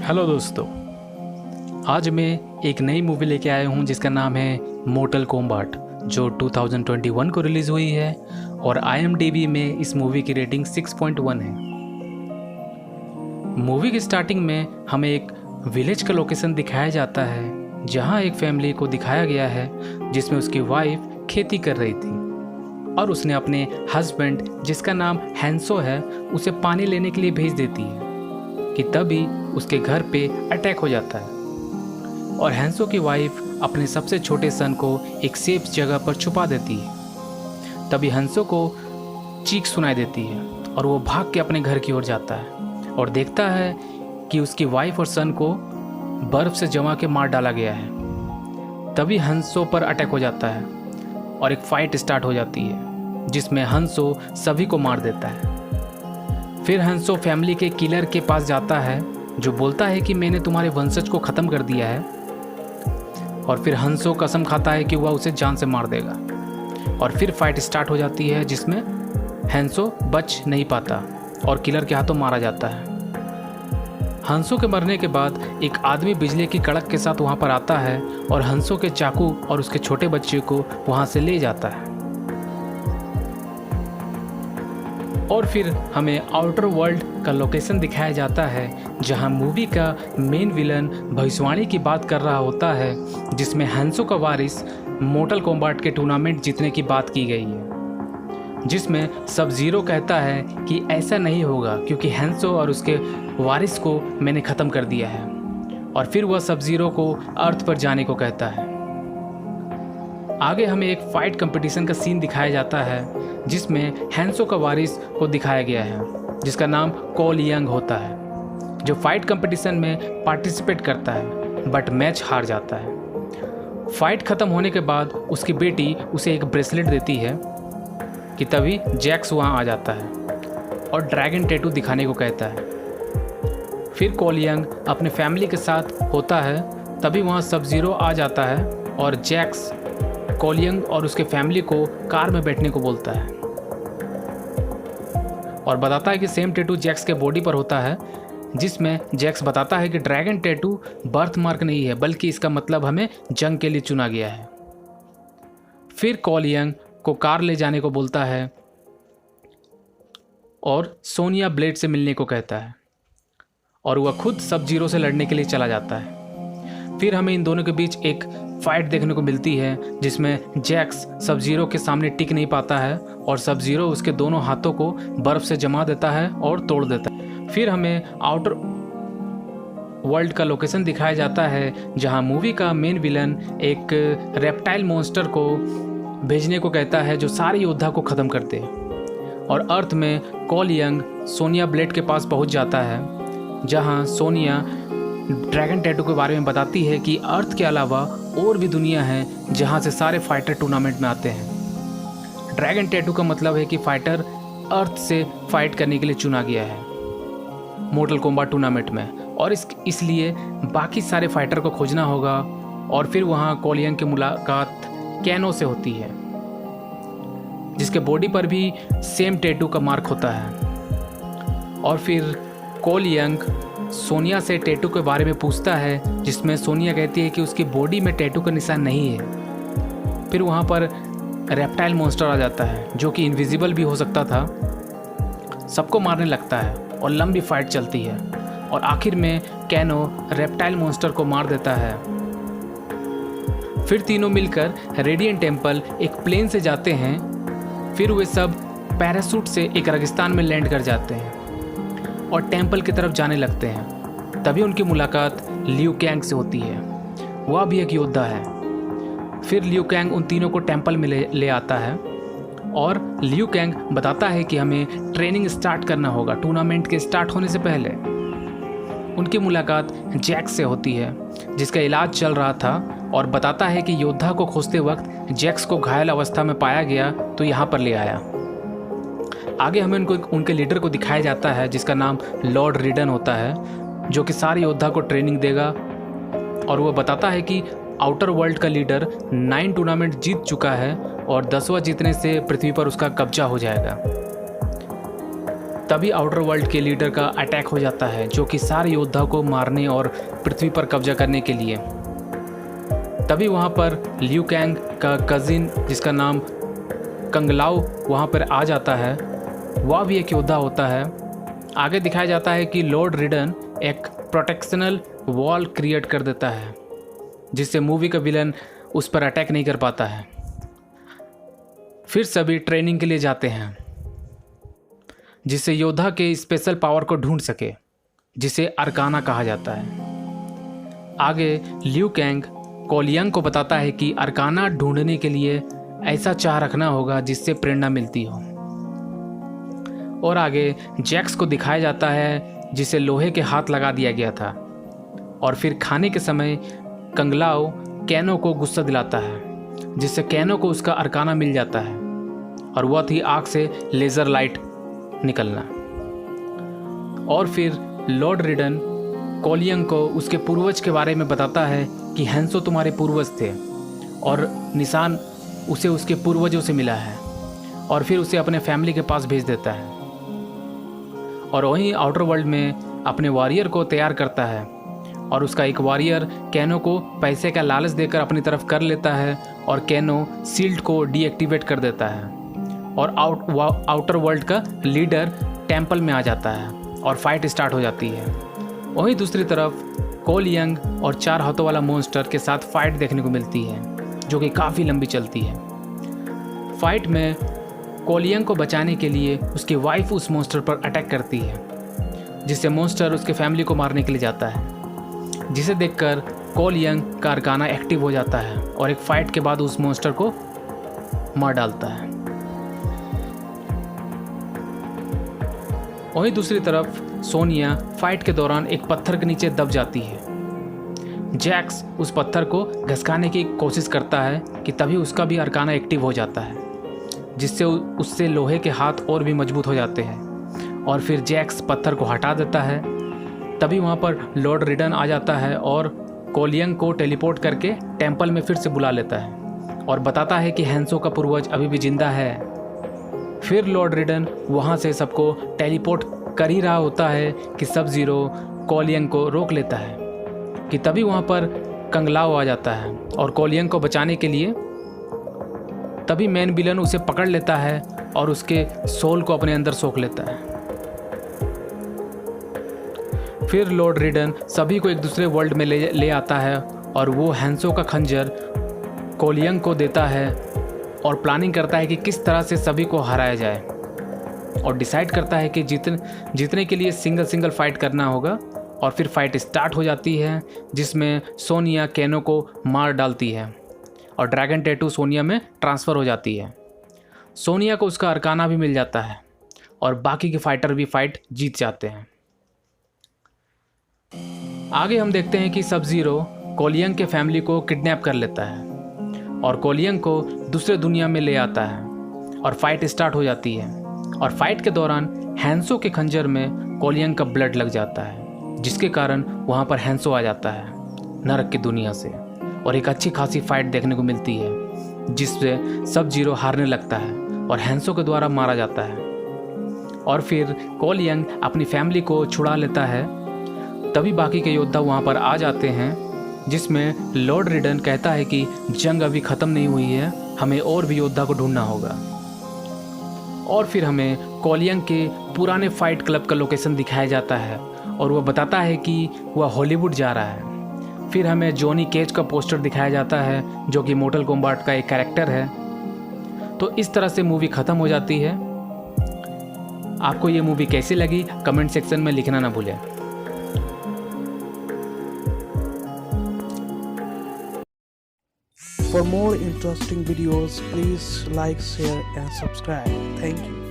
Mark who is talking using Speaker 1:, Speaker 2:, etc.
Speaker 1: Hello दोस्तों, आज मैं एक नई मूवी लेके आया हूँ जिसका नाम है मोर्टल कॉम्बैट, जो 2021 को रिलीज़ हुई है और IMDb में इस मूवी की रेटिंग 6.1 है। मूवी की स्टार्टिंग में हमें एक विलेज का लोकेशन दिखाया जाता है, जहाँ एक फैमिली को दिखाया गया है जिसमें उसकी वाइफ खेती कर रही थी और उसने अपने हस्बैंड, जिसका नाम हैंसो है, उसे पानी लेने के लिए भेज देती है कि तभी उसके घर पे अटैक हो जाता है और हैंसो की वाइफ अपने सबसे छोटे सन को एक सेफ जगह पर छुपा देती है। तभी हैंसो को चीख सुनाई देती है और वो भाग के अपने घर की ओर जाता है और देखता है कि उसकी वाइफ और सन को बर्फ से जमा के मार डाला गया है। तभी हैंसो पर अटैक हो जाता है और एक फाइट स्टार्ट हो जाती है जिसमें हैंसो सभी को मार देता है। फिर हैंसो फैमिली के किलर के पास जाता है जो बोलता है कि मैंने तुम्हारे वंशज को ख़त्म कर दिया है, और फिर हैंसो कसम खाता है कि वह उसे जान से मार देगा और फिर फाइट स्टार्ट हो जाती है जिसमें हैंसो बच नहीं पाता और किलर के हाथों मारा जाता है। हैंसो के मरने के बाद एक आदमी बिजली की कड़क के साथ वहाँ पर आता है और हैंसो के चाकू और उसके छोटे बच्चे को वहाँ से ले जाता है। और फिर हमें आउटर वर्ल्ड का लोकेशन दिखाया जाता है जहां मूवी का मेन विलन भविष्यवाणी की बात कर रहा होता है, जिसमें हैंसो का वारिस मोर्टल कॉम्बैट के टूर्नामेंट जीतने की बात की गई है, जिसमें सब ज़ीरो कहता है कि ऐसा नहीं होगा क्योंकि हैंसो और उसके वारिस को मैंने ख़त्म कर दिया है। और फिर वह सब ज़ीरो को अर्थ पर जाने को कहता है। आगे हमें एक फाइट कंपटीशन का सीन दिखाया जाता है जिसमें हैंसो का वारिस को दिखाया गया है जिसका नाम कोल यंग होता है, जो फाइट कंपटीशन में पार्टिसिपेट करता है बट मैच हार जाता है। फाइट ख़त्म होने के बाद उसकी बेटी उसे एक ब्रेसलेट देती है कि तभी जैक्स वहाँ आ जाता है और ड्रैगन टैटू दिखाने को कहता है। फिर कोल यंग अपने फैमिली के साथ होता है, तभी वहाँ सब ज़ीरो आ जाता है और जैक्स कोल यंग और उसके फैमिली को कार में बैठने को बोलता है और बताता है कि सेम टैटू जैक्स के बॉडी पर होता है, जिसमें जैक्स बताता है कि ड्रैगन टैटू बर्थ मार्क नहीं है बल्कि इसका मतलब हमें जंग के लिए चुना गया है। फिर कोल यंग को कार ले जाने को बोलता है और सोनिया ब्लेड से मिलने को कहता है और वह खुद सब ज़ीरो से लड़ने के लिए चला जाता है। फिर हमें इन दोनों के बीच एक फाइट देखने को मिलती है जिसमें जैक्स सब ज़ीरो के सामने टिक नहीं पाता है और सब ज़ीरो उसके दोनों हाथों को बर्फ़ से जमा देता है और तोड़ देता है। फिर हमें आउटर वर्ल्ड का लोकेशन दिखाया जाता है जहां मूवी का मेन विलन एक रेप्टाइल मॉन्स्टर को भेजने को कहता है जो सारे योद्धा को ख़त्म कर दे, और अर्थ में कोल यंग सोनिया ब्लेड के पास पहुंच जाता है जहां सोनिया ड्रैगन टैटू के बारे में बताती है कि अर्थ के अलावा और भी दुनिया है जहां से सारे फाइटर टूर्नामेंट में आते हैं। ड्रैगन टैटू का मतलब है कि फाइटर अर्थ से फाइट करने के लिए चुना गया है मोर्टल कॉम्बैट टूर्नामेंट में, और इसलिए बाकी सारे फाइटर को खोजना होगा। और फिर वहां कोल यंग की मुलाकात कैनो से होती है जिसके बॉडी पर भी सेम टैटू का मार्क होता है। और फिर कोल यंग सोनिया से टैटू के बारे में पूछता है जिसमें सोनिया कहती है कि उसकी बॉडी में टैटू का निशान नहीं है। फिर वहाँ पर रेप्टाइल मॉन्स्टर आ जाता है जो कि इनविजिबल भी हो सकता था, सबको मारने लगता है और लंबी फाइट चलती है और आखिर में कैनो रेप्टाइल मॉन्स्टर को मार देता है। फिर तीनों मिलकर रेडियंट टेम्पल एक प्लेन से जाते हैं। फिर वे सब पैराशूट से एक रेगिस्तान में लैंड कर जाते हैं और टेम्पल की तरफ जाने लगते हैं। तभी उनकी मुलाकात लियू कैंग से होती है, वह भी एक योद्धा है। फिर लियू कैंग उन तीनों को टेम्पल में ले आता है और लियू कैंग बताता है कि हमें ट्रेनिंग स्टार्ट करना होगा टूर्नामेंट के स्टार्ट होने से पहले। उनकी मुलाकात जैक्स से होती है जिसका इलाज चल रहा था और बताता है कि योद्धा को खोजते वक्त जैक्स को घायल अवस्था में पाया गया तो यहाँ पर ले आया। आगे हमें उनके लीडर को दिखाया जाता है जिसका नाम लॉर्ड रिडन होता है, जो कि सारे योद्धा को ट्रेनिंग देगा। और वह बताता है कि आउटर वर्ल्ड का लीडर 9 टूर्नामेंट जीत चुका है और 10वां जीतने से पृथ्वी पर उसका कब्जा हो जाएगा। तभी आउटर वर्ल्ड के लीडर का अटैक हो जाता है, जो कि सारे योद्धा को मारने और पृथ्वी पर कब्जा करने के लिए। तभी वहाँ पर लियू कैंग का कजिन जिसका नाम कंगलाओ वहाँ पर आ जाता है। वह भी एक योद्धा होता है। आगे दिखाया जाता है कि लॉर्ड रिडन एक प्रोटेक्शनल वॉल क्रिएट कर देता है, जिससे मूवी का विलन उस पर अटैक नहीं कर पाता है। फिर सभी ट्रेनिंग के लिए जाते हैं, जिससे योद्धा के स्पेशल पावर को ढूंढ सके, जिसे अरकाना कहा जाता है। आगे लियू कैंग कोलियंग को बताता है कि अरकाना ढूंढने के लिए ऐसा चाह रखना होगा जिससे प्रेरणा मिलती हो। और आगे जैक्स को दिखाया जाता है, जिसे लोहे के हाथ लगा दिया गया था। और फिर खाने के समय कंगलाओ कैनो को गुस्सा दिलाता है, जिससे कैनो को उसका अरकाना मिल जाता है, और वह थी आग से लेज़र लाइट निकलना। और फिर लॉर्ड रिडन कोलियंग को उसके पूर्वज के बारे में बताता है कि हैंसो तुम्हारे पूर्वज थे, और निशान उसे उसके पूर्वजों से मिला है, और फिर उसे अपने फैमिली के पास भेज देता है। और वहीं आउटर वर्ल्ड में अपने वॉरियर को तैयार करता है, और उसका एक वॉरियर कैनो को पैसे का लालच देकर अपनी तरफ कर लेता है, और कैनो सील्ड को डीएक्टिवेट कर देता है, और आउटर वर्ल्ड का लीडर टेम्पल में आ जाता है, और फाइट स्टार्ट हो जाती है। वहीं दूसरी तरफ कोलियंग और 4 हाथों वाला मॉन्स्टर के साथ फाइट देखने को मिलती है, जो कि काफ़ी लंबी चलती है। फाइट में कोलियंग को बचाने के लिए उसकी वाइफ उस मॉन्स्टर पर अटैक करती है, जिससे मॉन्स्टर उसके फैमिली को मारने के लिए जाता है, जिसे देखकर कोलियंग का अरकाना एक्टिव हो जाता है, और एक फाइट के बाद उस मॉन्स्टर को मार डालता है। वहीं दूसरी तरफ सोनिया फाइट के दौरान एक पत्थर के नीचे दब जाती है। जैक्स उस पत्थर को घसकाने की कोशिश करता है कि तभी उसका भी अरकाना एक्टिव हो जाता है, जिससे उससे लोहे के हाथ और भी मजबूत हो जाते हैं। और फिर जैक्स पत्थर को हटा देता है। तभी वहाँ पर लॉर्ड रिडन आ जाता है और कोलियंग को टेलीपोर्ट करके टेम्पल में फिर से बुला लेता है, और बताता है कि हैंसो का पूर्वज अभी भी जिंदा है। फिर लॉर्ड रिडन वहाँ से सबको टेलीपोर्ट कर ही रहा होता है कि सब ज़ीरो कोलियंग को रोक लेता है, कि तभी वहाँ पर कंगलाओ आ जाता है, और कोलियंग को बचाने के लिए तभी मेन विलन उसे पकड़ लेता है और उसके सोल को अपने अंदर सोख लेता है। फिर लॉर्ड रिडन सभी को एक दूसरे वर्ल्ड में ले आता है, और वो हैंसो का खंजर कोलियंग को देता है, और प्लानिंग करता है कि किस तरह से सभी को हराया जाए, और डिसाइड करता है कि जीतने के लिए सिंगल फाइट करना होगा। और फिर फाइट स्टार्ट हो जाती है, जिसमें सोनिया कैनो को मार डालती है, और ड्रैगन टैटू सोनिया में ट्रांसफ़र हो जाती है। सोनिया को उसका अरकाना भी मिल जाता है, और बाकी के फाइटर भी फाइट जीत जाते हैं। आगे हम देखते हैं कि सब ज़ीरो कोलियंग के फैमिली को किडनैप कर लेता है, और कोलियंग को दूसरे दुनिया में ले आता है, और फाइट स्टार्ट हो जाती है। और फाइट के दौरान हैंसो के खंजर में कोलियंग का ब्लड लग जाता है, जिसके कारण वहाँ पर हैंसो आ जाता है नरक की दुनिया से, और एक अच्छी खासी फाइट देखने को मिलती है, जिससे सब ज़ीरो हारने लगता है और हैंसो के द्वारा मारा जाता है। और फिर कोलियंग अपनी फैमिली को छुड़ा लेता है। तभी बाकी के योद्धा वहाँ पर आ जाते हैं, जिसमें लॉर्ड रिडन कहता है कि जंग अभी ख़त्म नहीं हुई है, हमें और भी योद्धा को ढूंढना होगा। और फिर हमें कोलियंग के पुराने फाइट क्लब का लोकेशन दिखाया जाता है, और वह बताता है कि वह हॉलीवुड जा रहा है। फिर हमें जॉनी केज का पोस्टर दिखाया जाता है, जो कि मोर्टल कॉम्बैट का एक कैरेक्टर है। तो इस तरह से मूवी ख़त्म हो जाती है। आपको ये मूवी कैसी लगी कमेंट सेक्शन में लिखना ना भूलें।
Speaker 2: For more interesting videos, please like, share and subscribe. Thank you.